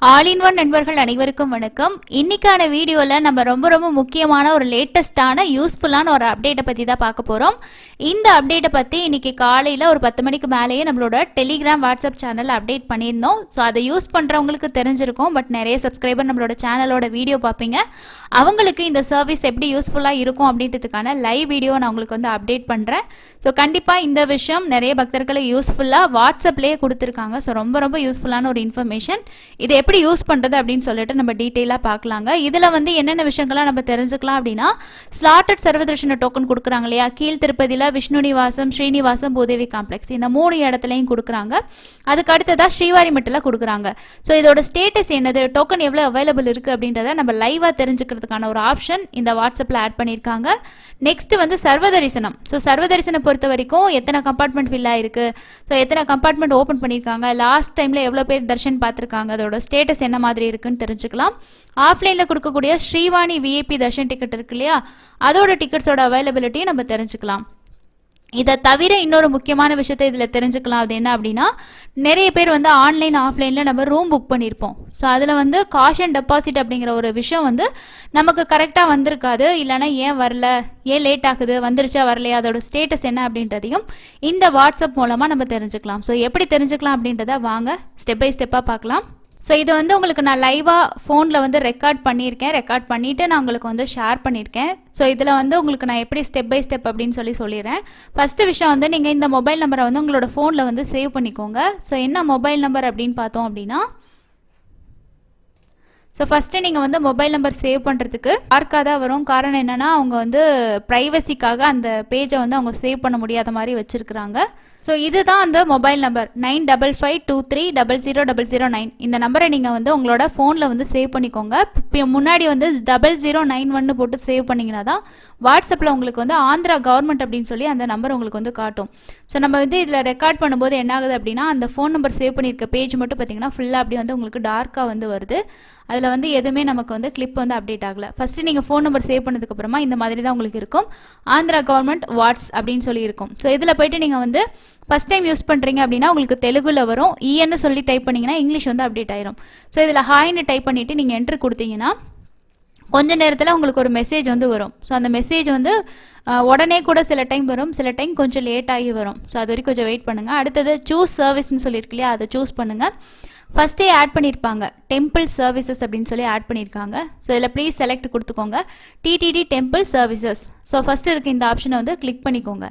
All in one நண்பர்கள் அனைவருக்கும் வணக்கம். இன்னைக்கான வீடியோவில் நம்ம ரொம்ப முக்கியமான ஒரு லேட்டஸ்டான யூஸ்ஃபுல்லான ஒரு அப்டேட்டை பற்றி தான் பார்க்க போகிறோம். இந்த அப்டேட்டை பற்றி இன்னைக்கு காலையில் ஒரு 10 மணிக்கு மேலேயே நம்மளோட டெலிகிராம் வாட்ஸ்அப் சேனலில் அப்டேட் பண்ணியிருந்தோம். ஸோ அதை யூஸ் பண்ணுறவங்களுக்கு தெரிஞ்சிருக்கும். பட் நிறைய சப்ஸ்கிரைபர் நம்மளோட சேனலோட வீடியோ பார்ப்பீங்க. அவங்களுக்கு இந்த சர்வீஸ் எப்படி யூஸ்ஃபுல்லாக இருக்கும் அப்படின்றதுக்கான லைவ் வீடியோ நான் உங்களுக்கு வந்து அப்டேட் பண்ணுறேன். ஸோ கண்டிப்பாக இந்த விஷயம் நிறைய பக்தர்களுக்கு யூஸ்ஃபுல்லாக வாட்ஸ்அப்லேயே கொடுத்துருக்காங்க. ஸோ ரொம்ப யூஸ்ஃபுல்லான ஒரு இன்ஃபர்மேஷன். இது எப்படி யூஸ் பண்ணுறது அப்படின்னு சொல்லிட்டு நம்ம டீட்டெயிலாக பார்க்கலாங்க. இதில் வந்து என்னென்ன விஷயங்கள்லாம் நம்ம தெரிஞ்சுக்கலாம் அப்படின்னா, ஸ்லாட்டட் சர்வதர்ஷன டோக்கன் கொடுக்குறாங்க இல்லையா, கீழ் திருப்பதியில் விஷ்ணு நிவாசம், ஸ்ரீனிவாசம், பூதேவி காம்ப்ளெக்ஸ் இந்த 3 இடத்துலையும் கொடுக்குறாங்க. அதுக்கு அடுத்ததாக ஸ்ரீவாரிமெட்டில் கொடுக்குறாங்க. ஸோ இதோட ஸ்டேட்டஸ் என்னது, டோக்கன் எவ்வளோ அவைலபிள் இருக்குது அப்படின்றத நம்ம லைவாக தெரிஞ்சுக்கிறதுக்கான ஒரு ஆப்ஷன் இந்த வாட்ஸ்அப்பில் ஆட் பண்ணியிருக்காங்க. நெக்ஸ்ட் வந்து சர்வதரிசனம். ஸோ சர்வதரிசனம் பொறுத்த வரைக்கும் எத்தனை கம்பார்ட்மெண்ட் ஃபில் ஆயிருக்கு, ஸோ எத்தனை கம்பார்ட்மெண்ட் ஓப்பன் பண்ணியிருக்காங்க, லாஸ்ட் டைமில் எவ்வளோ பேர் தர்ஷன் பார்த்துருக்காங்க, அதோட ஸ்டேட்டஸ் என்ன மாதிரி இருக்குன்னு தெரிஞ்சுக்கலாம். ஆஃப்லைனில் கொடுக்கக்கூடிய ஸ்ரீவாணி விஐபி தர்ஷன் டிக்கெட் இருக்கு இல்லையா, அதோட டிக்கெட்ஸோட அவைலபிலிட்டியை நம்ம தெரிஞ்சுக்கலாம். இதை தவிர இன்னொரு முக்கியமான விஷயத்தை இதில் தெரிஞ்சுக்கலாம். அது என்ன அப்படின்னா, நிறைய பேர் வந்து ஆன்லைன் ஆஃப்லைனில் நம்ம ரூம் புக் பண்ணியிருப்போம். ஸோ அதில் வந்து காஷன் டெபாசிட் அப்படிங்கிற ஒரு விஷயம் வந்து நமக்கு கரெக்டாக வந்திருக்காது. இல்லைனா ஏன் வரல, ஏன் லேட் ஆகுது, வந்துருச்சா வரலையா, அதோட ஸ்டேட்டஸ் என்ன அப்படின்றதையும் இந்த வாட்ஸ்அப் மூலமாக நம்ம தெரிஞ்சுக்கலாம். ஸோ எப்படி தெரிஞ்சுக்கலாம் அப்படின்றத வாங்க ஸ்டெப் பை ஸ்டெப்பாக பார்க்கலாம். ஸோ இது வந்து உங்களுக்கு நான் லைவாக ஃபோனில் வந்து ரெக்கார்ட் பண்ணியிருக்கேன். ரெக்கார்ட் பண்ணிவிட்டு நான் உங்களுக்கு வந்து ஷேர் பண்ணியிருக்கேன். ஸோ இதில் வந்து உங்களுக்கு நான் எப்படி ஸ்டெப் பை ஸ்டெப் அப்படின்னு சொல்லிடுறேன். ஃபஸ்ட்டு விஷயம் வந்து நீங்கள் இந்த மொபைல் நம்பரை வந்து உங்களோட ஃபோனில் வந்து சேவ் பண்ணிக்கோங்க. ஸோ என்ன மொபைல் நம்பர் அப்படின்னு பார்த்தோம் அப்படின்னா, ஸோ ஃபஸ்ட்டு நீங்கள் வந்து மொபைல் நம்பர் சேவ் பண்ணுறதுக்கு டார்க்காக தான் வரும். காரணம் என்னென்னா, அவங்க வந்து ப்ரைவசிக்காக அந்த பேஜை வந்து அவங்க சேவ் பண்ண முடியாத மாதிரி வச்சுருக்குறாங்க. ஸோ இதுதான் அந்த மொபைல் நம்பர் 9552300009. இந்த நம்பரை நீங்கள் வந்து உங்களோட ஃபோனில் வந்து சேவ் பண்ணிக்கோங்க. முன்னாடி வந்து 0091 போட்டு சேவ் பண்ணிங்கன்னா தான் வாட்ஸ்அப்பில் உங்களுக்கு வந்து ஆந்திரா கவர்மெண்ட் அப்படின்னு சொல்லி அந்த நம்பர் உங்களுக்கு வந்து காட்டும். ஸோ நம்ம வந்து இதில் ரெக்கார்ட் பண்ணும்போது என்ன ஆகுது அப்படின்னா, அந்த ஃபோன் நம்பர் சேவ் பண்ணியிருக்க பேஜ் மட்டும் பார்த்தீங்கன்னா ஃபுல்லாக அப்படி வந்து உங்களுக்கு டார்க்காக வந்து வருது. அதில் வந்து எதுவுமே நமக்கு வந்து கிளிப் வந்து அப்டேட் ஆகலை. ஃபஸ்ட்டு நீங்கள் ஃபோன் நம்பர் சேவ் பண்ணதுக்கப்புறமா இந்த மாதிரி தான் உங்களுக்கு இருக்கும். ஆந்திரா கவர்மெண்ட் வாட்ஸ் அப்படின்னு சொல்லி இருக்கும். ஸோ இதில் போய்ட்டு நீங்கள் வந்து ஃபஸ்ட் டைம் யூஸ் பண்ணுறீங்க அப்படின்னா உங்களுக்கு தெலுங்குல வரும். ஈன்னு சொல்லி டைப் பண்ணிங்கன்னா இங்கிலீஷ் வந்து அப்டேட் ஆயிரும். ஸோ இதில் ஹாய்னு டைப் பண்ணிவிட்டு நீங்கள் என்ட்ரு கொடுத்தீங்கன்னா கொஞ்ச நேரத்தில் உங்களுக்கு ஒரு மெசேஜ் வந்து வரும். ஸோ அந்த மெசேஜ் வந்து உடனே கூட சில டைம் வரும், சில டைம் கொஞ்சம் லேட் ஆகி வரும். ஸோ அது வரைக்கும் கொஞ்சம் வெயிட் பண்ணுங்கள். அடுத்தது சூஸ் சர்வீஸ்ன்னு சொல்லியிருக்கு இல்லையா, அதை சூஸ் பண்ணுங்கள். ஃபஸ்ட்டே ஆட் பண்ணியிருப்பாங்க டெம்பிள் சர்வீசஸ் அப்படின்னு சொல்லி ஆட் பண்ணியிருக்காங்க. ஸோ இதில் ப்ளீஸ் செலக்ட் கொடுத்துக்கோங்க TTD temple services. So first இருக்க இந்த ஆப்ஷனை வந்து கிளிக் பண்ணிக்கோங்க.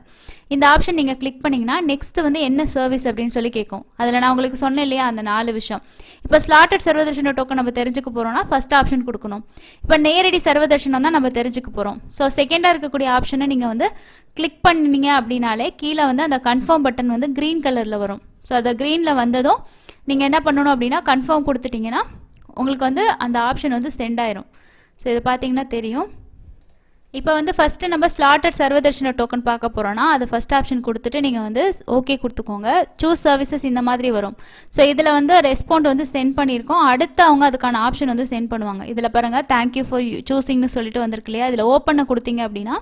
இந்த ஆப்ஷன் நீங்கள் கிளிக் பண்ணிங்கன்னா நெக்ஸ்ட் வந்து என்ன சர்வீஸ் அப்படின்னு சொல்லி கேட்கும். அதில் நான் உங்களுக்கு சொன்னேன் இல்லையா அந்த 4 விஷயம். இப்போ ஸ்லாட்டட் சர்வதர்ஷன டோக்கன் நம்ம தெரிஞ்சுக்க போகிறோம்னா ஃபஸ்ட் ஆப்ஷன் கொடுக்கணும். இப்போ நேரடி சர்வதர்ஷனம் தான் நம்ம தெரிஞ்சுக்க போகிறோம். ஸோ செகண்டாக இருக்கக்கூடிய ஆப்ஷனை நீங்கள் வந்து கிளிக் பண்ணிங்க அப்படின்னாலே கீழே வந்து அந்த கன்ஃபார்ம் பட்டன் வந்து க்ரீன் கலரில் வரும். ஸோ அந்த க்ரீனில் வந்ததும் நீங்கள் என்ன பண்ணணும் அப்படின்னா கன்ஃபார்ம் கொடுத்துட்டிங்கன்னா உங்களுக்கு வந்து அந்த ஆப்ஷன் வந்து சென்ட் ஆயிரும். ஸோ இது பார்த்தீங்கன்னா தெரியும். இப்போ வந்து ஃபஸ்ட்டு நம்ம ஸ்லாட்டட் சர்வதர்ஷன டோக்கன் பார்க்க போகிறோன்னா அது ஃபஸ்ட் ஆப்ஷன் கொடுத்துட்டு நீங்கள் வந்து ஓகே கொடுத்துக்கோங்க. சூஸ் சர்வீசஸ் இந்த மாதிரி வரும். ஸோ இதில் வந்து ரெஸ்பாண்ட் வந்து சென்ட் பண்ணியிருக்கோம். அடுத்து அவங்க அதுக்கான ஆப்ஷன் வந்து சென்ட் பண்ணுவாங்க. இதில் பாருங்கள் தேங்க்யூ ஃபார் சூஸிங்னு சொல்லிட்டு வந்திருக்கு இல்லையா, இதில் ஓப்பனை கொடுத்தீங்க அப்படின்னா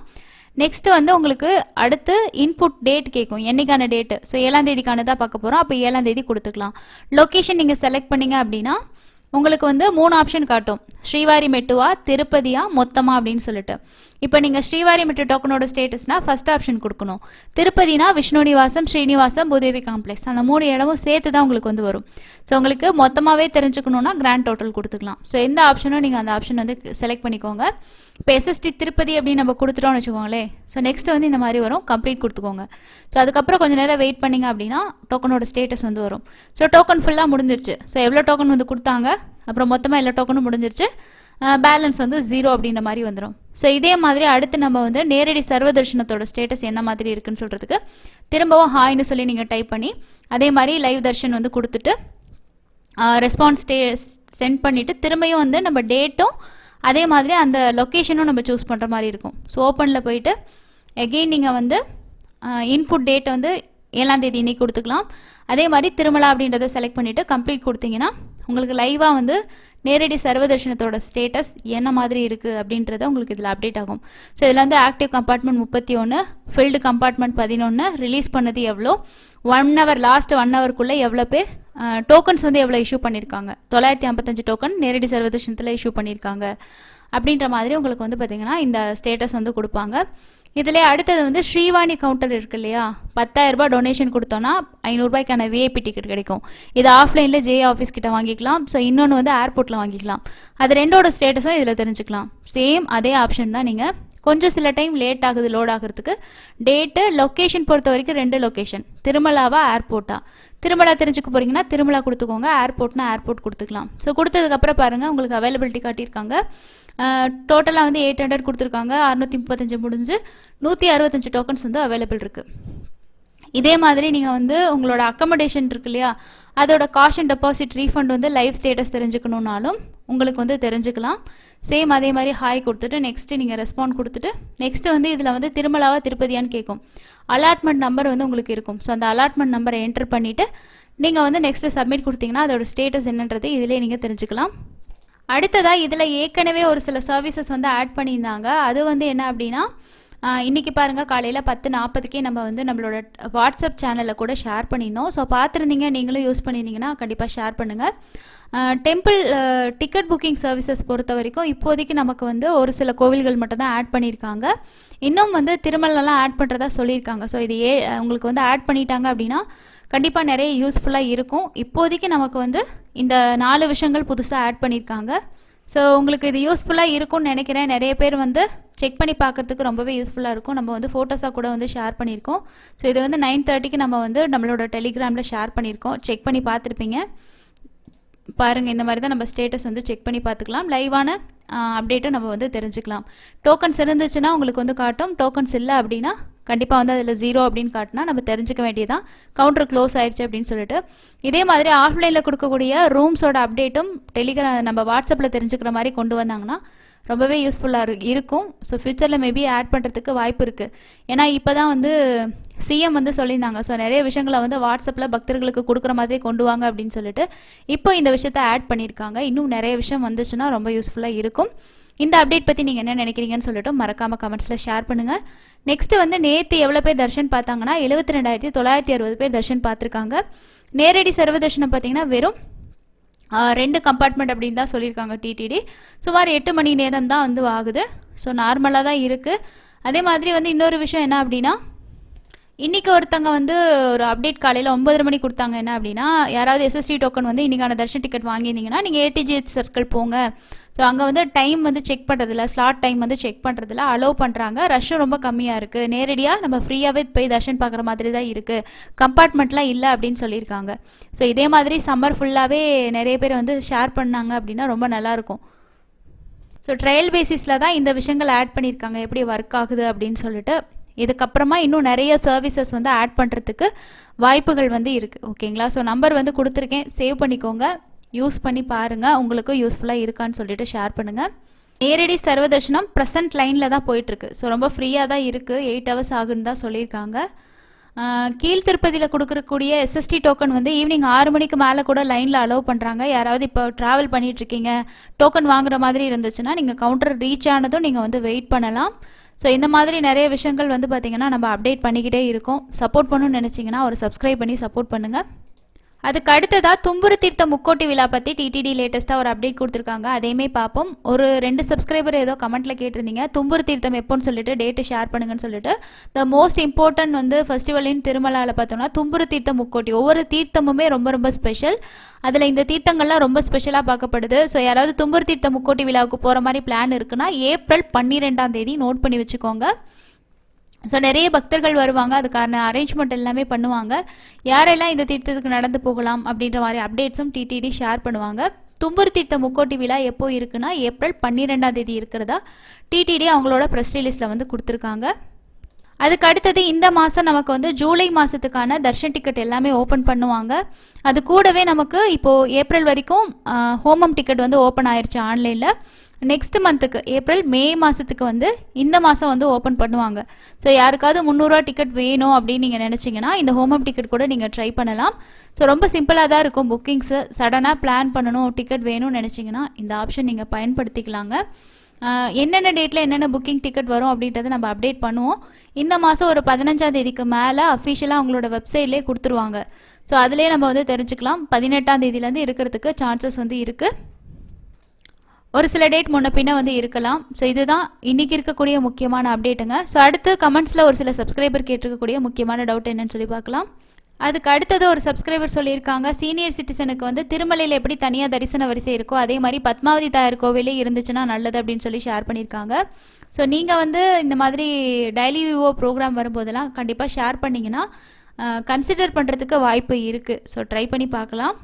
நெக்ஸ்ட்டு வந்து உங்களுக்கு அடுத்து இன்புட் டேட் கேட்கும், என்னைக்கான டேட்டு. ஸோ 7ஆம் தேதிக்கான தான் பார்க்க போகிறோம். அப்போ 7ஆம் தேதி கொடுத்துக்கலாம். லொக்கேஷன் நீங்கள் செலக்ட் பண்ணிங்க அப்படின்னா உங்களுக்கு வந்து 3 ஆப்ஷன் காட்டும், ஸ்ரீவாரிமெட்டுவா, திருப்பதியா, மொத்தமா அப்படின்னு சொல்லிட்டு. இப்போ நீங்கள் ஸ்ரீவாரிமெட்டு டோக்கனோட ஸ்டேட்டஸ்னால் ஃபஸ்ட் ஆப்ஷன் கொடுக்கணும். திருப்பதினா விஷ்ணு நிவாசம், ஸ்ரீனிவாசம், பூதேவி காம்ப்ளெக்ஸ் அந்த 3 இடமும் சேர்த்து தான் உங்களுக்கு வந்து வரும். ஸோ உங்களுக்கு மொத்தமாகவே தெரிஞ்சுக்கணுன்னா கிராண்ட் டோட்டல் கொடுத்துக்கலாம். ஸோ எந்த ஆப்ஷனும் நீங்கள் அந்த ஆப்ஷன் வந்து செலக்ட் பண்ணிக்கோங்க. இப்போ எஸ்எஸ்டி திருப்பதி அப்படின்னு நம்ம கொடுத்துட்டோம்னு வச்சுக்கோங்களேன். ஸோ நெக்ஸ்ட் வந்து இந்த மாதிரி வரும், கம்ப்ளீட் கொடுத்துக்கோங்க. ஸோ அதுக்கப்புறம் கொஞ்சம் நேரம் வெயிட் பண்ணிங்க அப்படின்னா டோக்கனோட ஸ்டேட்டஸ் வந்து வரும். ஸோ டோக்கன் ஃபுல்லாக முடிஞ்சிருச்சு. ஸோ எவ்வளோ டோக்கன் வந்து கொடுத்தாங்க, அப்புறம் மொத்தமாக எல்லா டோக்கனும் முடிஞ்சிருச்சு, பேலன்ஸ் வந்து 0 அப்படின்ற மாதிரி வந்துடும். ஸோ இதே மாதிரி அடுத்து நம்ம வந்து நேரடி சர்வதர்ஷனத்தோட ஸ்டேட்டஸ் என்ன மாதிரி இருக்குன்னு சொல்கிறதுக்கு திரும்பவும் ஹாய்னு சொல்லி நீங்கள் டைப் பண்ணி அதே மாதிரி லைவ் தர்ஷன் வந்து கொடுத்துட்டு ரெஸ்பான்ஸ் சென்ட் பண்ணிவிட்டு திரும்பியும் வந்து நம்ம டேட்டும் அதே மாதிரி அந்த லொக்கேஷனும் நம்ம சூஸ் பண்ணுற மாதிரி இருக்கும். ஸோ ஓப்பனில் போயிட்டு எகெயின் நீங்கள் வந்து இன்புட் டேட்டை வந்து 7ஆம் தேதி இன்னைக்கு கொடுத்துக்கலாம். அதே மாதிரி திருமலா அப்படின்றத செலக்ட் பண்ணிவிட்டு கம்ப்ளீட் கொடுத்தீங்கன்னா உங்களுக்கு லைவாக வந்து நேரடி சர்வதர்ஷனத்தோட ஸ்டேட்டஸ் என்ன மாதிரி இருக்குது அப்படின்றத உங்களுக்கு இதில் அப்டேட் ஆகும். ஸோ இதில் வந்து active compartment 31, filled compartment 11, release பண்ணது எவ்வளோ, 1 hour லாஸ்ட் 1 hourக்குள்ளே எவ்வளோ பேர், டோக்கன்ஸ் வந்து எவ்வளோ இஷ்யூ பண்ணியிருக்காங்க, 955 டோக்கன் நேரடி சர்வதர்ஷனத்தில் இஷ்யூ பண்ணியிருக்காங்க அப்படின்ற மாதிரி உங்களுக்கு வந்து பார்த்திங்கன்னா இந்த ஸ்டேட்டஸ் வந்து கொடுப்பாங்க. இதில் அடுத்தது வந்து ஸ்ரீவாணி கவுண்டர் இருக்கு இல்லையா, 10,000 ரூபாய் டொனேஷன் கொடுத்தோன்னா 500 ரூபாய்க்கான விஐபி டிக்கெட் கிடைக்கும். இது ஆஃப்லைனில் ஜே ஆஃபீஸ் கிட்ட வாங்கிக்கலாம். ஸோ இன்னொன்று வந்து ஏர்போர்ட்டில் வாங்கிக்கலாம். அது ரெண்டோட ஸ்டேட்டஸும் இதில் தெரிஞ்சுக்கலாம். சேம் அதே ஆப்ஷன் தான். நீங்கள் கொஞ்சம் சில டைம் லேட் ஆகுது லோட் ஆகிறதுக்கு. டேட்டு லொக்கேஷன் பொறுத்த வரைக்கும் 2 லொக்கேஷன், திருமலாவா ஏர்போர்ட்டா. திருமலா தெரிஞ்சுக்க போகிறீங்கன்னா திருமலா கொடுத்துக்கோங்க, ஏர்போர்ட்னா ஏர்போர்ட் கொடுத்துக்கலாம். ஸோ கொடுத்ததுக்கப்புறம் பாருங்கள் உங்களுக்கு அவைலபிலிட்டி காட்டியிருக்காங்க. டோட்டலாக வந்து 800 கொடுத்துருக்காங்க, 635 முடிஞ்சு 165 டோக்கன்ஸ் வந்து அவைலபிள் இருக்குது. இதே மாதிரி நீங்கள் வந்து உங்களோட அக்கமடேஷன் இருக்கு இல்லையா, அதோட காஷன் டெபாசிட் ரீஃபண்ட் வந்து லைவ் ஸ்டேட்டஸ் தெரிஞ்சுக்கணுன்னாலும் உங்களுக்கு வந்து தெரிஞ்சுக்கலாம். சேம் அதே மாதிரி ஹாய் கொடுத்துட்டு நெக்ஸ்ட்டு நீங்கள் ரெஸ்பாண்ட் கொடுத்துட்டு நெக்ஸ்ட்டு வந்து இதில் வந்து திருமலாவா திருப்பதியான்னு கேட்கும். அலாட்மெண்ட் நம்பர் வந்து உங்களுக்கு இருக்கும். ஸோ அந்த அலாட்மெண்ட் நம்பரை என்டர் பண்ணிவிட்டு நீங்கள் வந்து நெக்ஸ்ட்டு சப்மிட் கொடுத்தீங்கன்னா அதோட ஸ்டேட்டஸ் என்னன்றது இதிலே நீங்கள் தெரிஞ்சுக்கலாம். அடுத்ததாக இதில் ஏற்கனவே ஒரு சில சர்வீசஸ் வந்து ஆட் பண்ணியிருந்தாங்க. அது வந்து என்ன அப்படின்னா, இன்றைக்கி பாருங்கள் காலையில் 10:40க்கே நம்ம வந்து நம்மளோட வாட்ஸ்அப் சேனலில் கூட ஷேர் பண்ணியிருந்தோம். ஸோ பார்த்துருந்தீங்க, நீங்களும் யூஸ் பண்ணியிருந்தீங்கன்னா கண்டிப்பாக ஷேர் பண்ணுங்கள். டெம்பிள் டிக்கெட் புக்கிங் சர்வீசஸ் பொறுத்த வரைக்கும் இப்போதைக்கு நமக்கு வந்து ஒரு சில கோவில்கள் மட்டும் தான் ஆட் பண்ணியிருக்காங்க. இன்னும் வந்து திருமலெல்லாம் ஆட் பண்ணுறதா சொல்லியிருக்காங்க. ஸோ இது உங்களுக்கு வந்து ஆட் பண்ணிட்டாங்க அப்படின்னா கண்டிப்பாக நிறைய யூஸ்ஃபுல்லாக இருக்கும். இப்போதைக்கு நமக்கு வந்து இந்த 4 விஷயங்கள் புதுசாக ஆட் பண்ணியிருக்காங்க. ஸோ உங்களுக்கு இது யூஸ்ஃபுல்லாக இருக்கும்னு நினைக்கிறேன். நிறைய பேர் வந்து செக் பண்ணி பார்க்குறதுக்கு ரொம்பவே யூஸ்ஃபுல்லாக இருக்கும். நம்ம வந்து ஃபோட்டோஸாக கூட வந்து ஷேர் பண்ணியிருக்கோம். ஸோ இது வந்து 9:30க்கு நம்ம வந்து நம்மளோட டெலிகிராமில் ஷேர் பண்ணியிருக்கோம். செக் பண்ணி பார்த்துருப்பீங்க. பாருங்கள், இந்த மாதிரி தான் நம்ம ஸ்டேட்டஸ் வந்து செக் பண்ணி பார்த்துக்கலாம். லைவான அப்டேட்டும் நம்ம வந்து தெரிஞ்சுக்கலாம். டோக்கன்ஸ் இருந்துச்சுன்னா உங்களுக்கு வந்து காட்டும். டோக்கன்ஸ் இல்லை அப்படின்னா கண்டிப்பாக வந்து அதில் 0 அப்படின்னு காட்டினா நம்ம தெரிஞ்சுக்க வேண்டியதான் கவுண்டர் க்ளோஸ் ஆயிடுச்சு அப்படின்னு சொல்லிட்டு. இதே மாதிரி ஆஃப்லைனில் கொடுக்கக்கூடிய ரூம்ஸோட அப்டேட்டும் நம்ம வாட்ஸ்அப்பில் தெரிஞ்சுக்கிற மாதிரி கொண்டு வந்தாங்கன்னா ரொம்பவே யூஸ்ஃபுல்லாக இருக்கும். ஸோ ஃப்யூச்சரில் மேபி ஆட் பண்ணுறதுக்கு வாய்ப்பு இருக்குது. ஏன்னா இப்போ தான் வந்து சிஎம் வந்து சொல்லியிருந்தாங்க. ஸோ நிறைய விஷயங்களை வந்து வாட்ஸ்அப்பில் பக்தர்களுக்கு கொடுக்குற மாதிரி கொண்டு வாங்க அப்படின்னு சொல்லிட்டு இப்போ இந்த விஷயத்தை ஆட் பண்ணியிருக்காங்க. இன்னும் நிறைய விஷயம் வந்துச்சுன்னா ரொம்ப யூஸ்ஃபுல்லாக இருக்கும். இந்த அப்டேட் பற்றி நீங்கள் என்ன நினைக்கிறீங்கன்னு சொல்லிட்டு மறக்காமல் கமெண்ட்ஸில் ஷேர் பண்ணுங்கள். நெக்ஸ்ட்டு வந்து நேற்று எவ்வளோ பேர் தர்ஷன் பார்த்தாங்கன்னா 72,960 பேர் தர்ஷன் பார்த்துருக்காங்க. நேரடி சர்வதர்ஷனம் பார்த்தீங்கன்னா வெறும் 2 கம்பார்ட்மெண்ட் அப்படின்னு தான் சொல்லியிருக்காங்க டிடிடி. சுமார் 8 மணி நேரம் தான் வந்து ஆகுது. ஸோ நார்மலாக தான் இருக்குது. அதே மாதிரி வந்து இன்னொரு விஷயம் என்ன அப்படின்னா, இன்றைக்கி ஒருத்தங்க வந்து ஒரு அப்டேட் காலையில் 9:30 மணி கொடுத்தாங்க. என்ன அப்படின்னா, யாராவது எஸ்எஸ்டி டோக்கன் வந்து இன்றைக்கான தர்ஷன் டிக்கெட் வாங்கியிருந்தீங்கன்னா நீங்கள் ஏடிஜிஹெச் சர்க்கிள் போங்க. ஸோ அங்கே வந்து டைம் வந்து செக் பண்ணுறதில்ல, ஸ்லாட் டைம் வந்து செக் பண்ணுறதில்ல, அலோவ் பண்ணுறாங்க. ரஷ்ஷும் ரொம்ப கம்மியாக இருக்குது. நேரடியாக நம்ம ஃப்ரீயாகவே போய் தர்ஷன் பார்க்குற மாதிரி தான் இருக்குது, கம்பார்ட்மெண்ட்லாம் இல்லை அப்படின்னு சொல்லியிருக்காங்க. ஸோ இதே மாதிரி சம்மர் ஃபுல்லாகவே நிறைய பேர் வந்து ஷேர் பண்ணாங்க அப்படின்னா ரொம்ப நல்லாயிருக்கும். ஸோ ட்ரையல் பேசிஸில் தான் இந்த விஷயங்கள் ஆட் பண்ணியிருக்காங்க, எப்படி ஒர்க் ஆகுது அப்படின்னு சொல்லிட்டு. இதுக்கப்புறமா இன்னும் நிறைய சர்வீசஸ் வந்து ஆட் பண்ணுறதுக்கு வாய்ப்புகள் வந்து இருக்குது. ஓகேங்களா? ஸோ நம்பர் வந்து கொடுத்துருக்கேன், சேவ் பண்ணிக்கோங்க, யூஸ் பண்ணி பாருங்கள். உங்களுக்கும் யூஸ்ஃபுல்லாக இருக்கான்னு சொல்லிட்டு ஷேர் பண்ணுங்கள். நேரடி சர்வதர்ஷனம் ப்ரெசன்ட் லைனில் தான் போயிட்டுருக்கு. ஸோ ரொம்ப ஃப்ரீயாக தான் இருக்குது. 8 hours ஆகுன்னு தான் சொல்லியிருக்காங்க. கீழ் திருப்பதியில் கொடுக்கக்கூடிய எஸ்எஸ்டி டோக்கன் வந்து ஈவினிங் 6 மணிக்கு மேலே கூட லைனில் அலோவ் பண்ணுறாங்க. யாராவது இப்போ ட்ராவல் பண்ணிகிட்ருக்கீங்க, டோக்கன் வாங்குற மாதிரி இருந்துச்சுன்னா நீங்கள் கவுண்டர் ரீச் ஆனதும் நீங்கள் வந்து வெயிட் பண்ணலாம். ஸோ இந்த மாதிரி நிறைய விஷயங்கள் வந்து பார்த்திங்கன்னா நம்ம அப்டேட் பண்ணிக்கிட்டே இருக்கோம். சப்போர்ட் பண்ணணும்னு நினச்சிங்கன்னா ஒரு சப்ஸ்கிரைப் பண்ணி சப்போர்ட் பண்ணுங்கள். அதுக்கு அடுத்ததாக தும்புரு தீர்த்த முக்கோட்டி விழா பற்றி டிடிடி லேட்டஸ்ட்டாக ஒரு அப்டேட் கொடுத்துருக்காங்க. அதையுமே பார்ப்போம். ஒரு 2 சப்ஸ்கிரைபர் ஏதோ கமெண்ட்டில் கேட்டிருந்தீங்க, தும்புரு தீர்த்தம் எப்போன்னு சொல்லிட்டு டேட்டு ஷேர் பண்ணுங்கன்னு சொல்லிட்டு. த மோஸ்ட் இம்பார்ட்டன்ட் வந்து ஃபெஸ்டிவலின் திருமலாவில் பார்த்தோம்னா தும்புரு தீர்த்த முக்கோட்டி. ஒவ்வொரு தீர்த்தமுமே ரொம்ப ரொம்ப ஸ்பெஷல். அதில் இந்த தீர்த்தங்கள்லாம் ரொம்ப ஸ்பெஷலாக பார்க்கப்படுது. ஸோ யாராவது தும்புரு தீர்த்த முக்கோட்டி விழாவுக்கு போகிற மாதிரி பிளான் இருக்குன்னா ஏப்ரல் 12 நோட் பண்ணி வச்சுக்கோங்க. ஸோ நிறைய பக்தர்கள் வருவாங்க, அதுக்கான அரேஞ்ச்மெண்ட் எல்லாமே பண்ணுவாங்க. யாரெல்லாம் இந்த தீர்த்தத்துக்கு நடந்து போகலாம் அப்படின்ற மாதிரி அப்டேட்ஸும் டிடிடி ஷேர் பண்ணுவாங்க. தும்புரு தீர்த்த முக்கோட்டி விழா எப்போ இருக்குன்னா ஏப்ரல் 12 இருக்கிறதா டிடிடி அவங்களோட ப்ரெஸ் ரிலீஸில் வந்து கொடுத்துருக்காங்க. அதுக்கு அடுத்தது இந்த மாதம் நமக்கு வந்து ஜூலை மாதத்துக்கான தர்ஷன் டிக்கெட் எல்லாமே ஓப்பன் பண்ணுவாங்க. அது கூடவே நமக்கு இப்போது ஏப்ரல் வரைக்கும் ஹோமம் டிக்கெட் வந்து ஓப்பன் ஆயிடுச்சு ஆன்லைனில். நெக்ஸ்ட் மந்த்துக்கு ஏப்ரல் மே மாதத்துக்கு வந்து இந்த மாதம் வந்து ஓப்பன் பண்ணுவாங்க. ஸோ யாருக்காவது 300 டிக்கெட் வேணும் அப்படின்னு நீங்கள் நினச்சிங்கன்னா இந்த ஹோம் அப் டிக்கெட் கூட நீங்கள் ட்ரை பண்ணலாம். ஸோ ரொம்ப சிம்பிளாக தான் இருக்கும் புக்கிங்ஸு. சடனாக பிளான் பண்ணணும், டிக்கெட் வேணும்னு நினச்சிங்கன்னா இந்த ஆப்ஷன் நீங்கள் பயன்படுத்திக்கலாங்க. என்னென்ன டேட்டில் என்னென்ன புக்கிங் டிக்கெட் வரும் அப்படின்றத நம்ம அப்டேட் பண்ணுவோம். இந்த மாதம் ஒரு 15ஆம் தேதிக்கு மேலே அஃபிஷியலாக அவங்களோட வெப்சைட்லேயே கொடுத்துருவாங்க. ஸோ அதிலே நம்ம வந்து தெரிஞ்சுக்கலாம். 18ஆம் தேதியிலேருந்து இருக்கிறதுக்கு சான்சஸ் வந்து இருக்குது. ஒரு சில டேட் முன்ன பின்ன வந்து இருக்கலாம். ஸோ இதுதான் இன்றைக்கி இருக்கக்கூடிய முக்கியமான அப்டேட்டுங்க. ஸோ அடுத்து கமெண்ட்ஸில் ஒரு சில சப்ஸ்கிரைபர் கேட்டிருக்கக்கூடிய முக்கியமான டவுட் என்னன்னு சொல்லி பார்க்கலாம். அதுக்கு அடுத்தது ஒரு சப்ஸ்கிரைபர் சொல்லியிருக்காங்க, சீனியர் சிட்டிசனுக்கு வந்து திருமலையில் எப்படி தனியாக தரிசன வரிசை இருக்கோ அதே மாதிரி பத்மாவதி தாயார் கோவிலே இருந்துச்சுன்னா நல்லது அப்படின்னு சொல்லி ஷேர் பண்ணியிருக்காங்க. ஸோ நீங்கள் வந்து இந்த மாதிரி டெய்லி விவோ ப்ரோக்ராம் வரும்போதெல்லாம் கண்டிப்பாக ஷேர் பண்ணிங்கன்னா கன்சிடர் பண்ணுறதுக்கு வாய்ப்பு இருக்குது. ஸோ ட்ரை பண்ணி பார்க்கலாம்.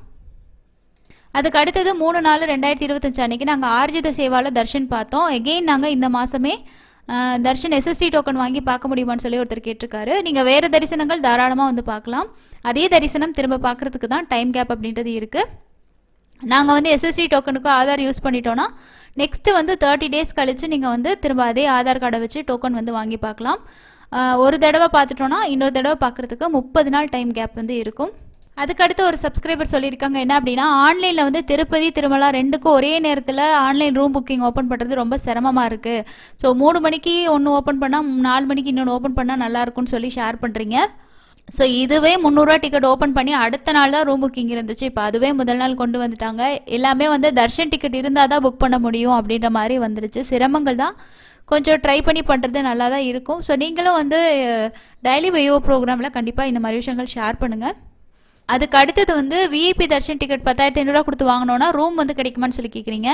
அதுக்கு அடுத்தது 3/4/2025 அன்றைக்கி நாங்கள் ஆர்ஜித சேவாவில் தர்ஷன் பார்த்தோம். எகெயின் நாங்கள் இந்த மாதமே தர்ஷன் எஸ்எஸ்டி டோக்கன் வாங்கி பார்க்க முடியுமான்னு சொல்லி ஒருத்தர் கேட்டிருக்காரு. நீங்கள் வேறு தரிசனங்கள் தாராளமாக வந்து பார்க்கலாம். அதே தரிசனம் திரும்ப பார்க்குறதுக்கு தான் டைம் கேப் அப்படின்றது இருக்குது. நாங்கள் வந்து எஸ்எஸ்டி டோக்கனுக்கு ஆதார் யூஸ் பண்ணிட்டோன்னா நெக்ஸ்ட்டு வந்து 30 டேஸ் கழித்து நீங்கள் வந்து திரும்ப அதே ஆதார் கார்டை வச்சு டோக்கன் வந்து வாங்கி பார்க்கலாம். ஒரு தடவை பார்த்துட்டோன்னா இன்னொரு தடவை பார்க்குறதுக்கு 30 நாள் டைம் கேப் வந்து இருக்கும். அதுக்கடுத்து ஒரு சப்ஸ்கிரைபர் சொல்லியிருக்காங்க என்ன அப்படின்னா, ஆன்லைனில் வந்து திருப்பதி திருமலா ரெண்டுக்கும் ஒரே நேரத்தில் ஆன்லைன் ரூம் புக்கிங் ஓப்பன் பண்ணுறது ரொம்ப சிரமமாக இருக்குது. ஸோ 3 மணிக்கு ஒன்று ஓப்பன் பண்ணால் 4 மணிக்கு இன்னொன்று ஓப்பன் பண்ணால் நல்லாயிருக்கும்னு சொல்லி ஷேர் பண்ணுறீங்க. ஸோ இதுவே 300 டிக்கெட் ஓப்பன் பண்ணி அடுத்த நாள் தான் ரூம் புக்கிங் இருந்துச்சு. இப்போ அதுவே முதல் நாள் கொண்டு வந்துட்டாங்க. எல்லாமே வந்து தர்ஷன் டிக்கெட் இருந்தால் தான் புக் பண்ண முடியும் அப்படின்ற மாதிரி வந்துருச்சு. சிரமங்கள் தான், கொஞ்சம் ட்ரை பண்ணி பண்ணுறது நல்லா தான் இருக்கும். ஸோ நீங்களும் வந்து டெய்லி விவோ ப்ரோக்ராமில் கண்டிப்பாக இந்த மாதிரி விஷயங்கள் ஷேர் பண்ணுங்கள். அதுக்கு அடுத்தது வந்து விஐபி தர்ஷன் டிக்கெட் 10,500 கொடுத்து வாங்கினோன்னா ரூம் வந்து கிடைக்குமான்னு சொல்லி கேட்குறீங்க.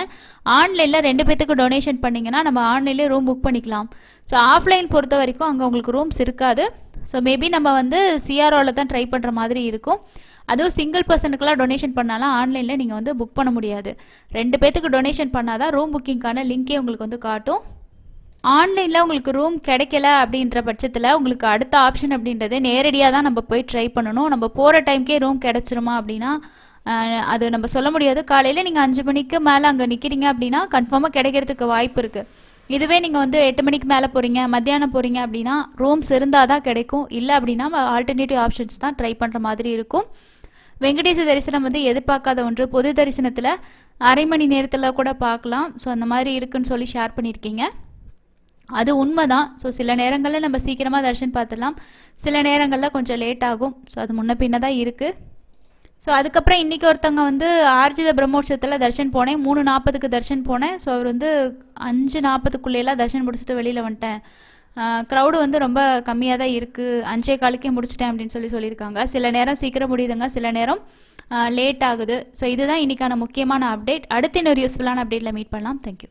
ஆன்லைனில் 2 பேத்துக்கு டொனேஷன் பண்ணிங்கன்னா நம்ம ஆன்லைன்லேயே ரூம் புக் பண்ணிக்கலாம். ஸோ ஆஃப்லைன் பொறுத்த வரைக்கும் அங்கே உங்களுக்கு ரூம்ஸ் இருக்காது. ஸோ மேபி நம்ம வந்து சிஆர்ஓவில் தான் ட்ரை பண்ணுற மாதிரி இருக்கும். அதுவும் சிங்கிள் பர்சனுக்கெல்லாம் டொனேஷன் பண்ணாலும் ஆன்லைனில் நீங்கள் வந்து புக் பண்ண முடியாது. 2 பேத்துக்கு டொனேஷன் பண்ணால் தான் ரூம் புக்கிங்கான லிங்க்கே உங்களுக்கு வந்து காட்டும். ஆன்லைனில் உங்களுக்கு ரூம் கிடைக்கல அப்படின்ற பட்சத்தில் உங்களுக்கு அடுத்த ஆப்ஷன் அப்படின்றது நேரடியாக தான் நம்ம போய் ட்ரை பண்ணணும். நம்ம போகிற டைம்க்கே ரூம் கிடச்சிருமா அப்படின்னா அது நம்ம சொல்ல முடியாது. காலையில் நீங்கள் 5 மணிக்கு மேலே அங்கே நிற்கிறீங்க அப்படின்னா கன்ஃபார்மாக கிடைக்கிறதுக்கு வாய்ப்பு இருக்குது. இதுவே நீங்கள் வந்து 8 மணிக்கு மேலே போகிறீங்க, மத்தியானம் போகிறீங்க அப்படின்னா ரூம்ஸ் இருந்தால் தான் கிடைக்கும். இல்லை அப்படின்னா ஆல்டர்னேட்டிவ் ஆப்ஷன்ஸ் தான் ட்ரை பண்ணுற மாதிரி இருக்கும். வெங்கடேச தரிசனம் வந்து எதிர்பார்க்காத ஒன்று. பொது தரிசனத்தில் அரை மணி நேரத்தில் கூட பார்க்கலாம். ஸோ அந்த மாதிரி இருக்குன்னு சொல்லி ஷேர் பண்ணியிருக்கீங்க. அது உண்மை தான். ஸோ சில நேரங்களில் நம்ம சீக்கிரமாக தர்ஷன் பார்த்துடலாம், சில நேரங்களில் கொஞ்சம் லேட் ஆகும். ஸோ அது முன்ன பின்ன தான் இருக்குது. ஸோ அதுக்கப்புறம் இன்றைக்கி ஒருத்தவங்க வந்து ஆர்ஜித பிரம்மோற்சவத்தில் தர்ஷன் போனேன், 3:40க்கு தர்ஷன் போனேன். ஸோ அவர் வந்து 5:40க்குள்ளேயெல்லாம் தர்ஷன் முடிச்சுட்டு வெளியில் வந்துட்டேன், க்ரௌடு வந்து ரொம்ப கம்மியாக தான் இருக்குது, 5:15க்கே முடிச்சிட்டேன் அப்படின்னு சொல்லியிருக்காங்க. சில நேரம் சீக்கிரம் முடியுதுங்க, சில நேரம் லேட் ஆகுது. ஸோ இதுதான் இன்றைக்கான முக்கியமான அப்டேட். அடுத்த இன்னொரு யூஸ்ஃபுல்லான அப்டேட்டில் மீட் பண்ணலாம். தேங்க்யூ.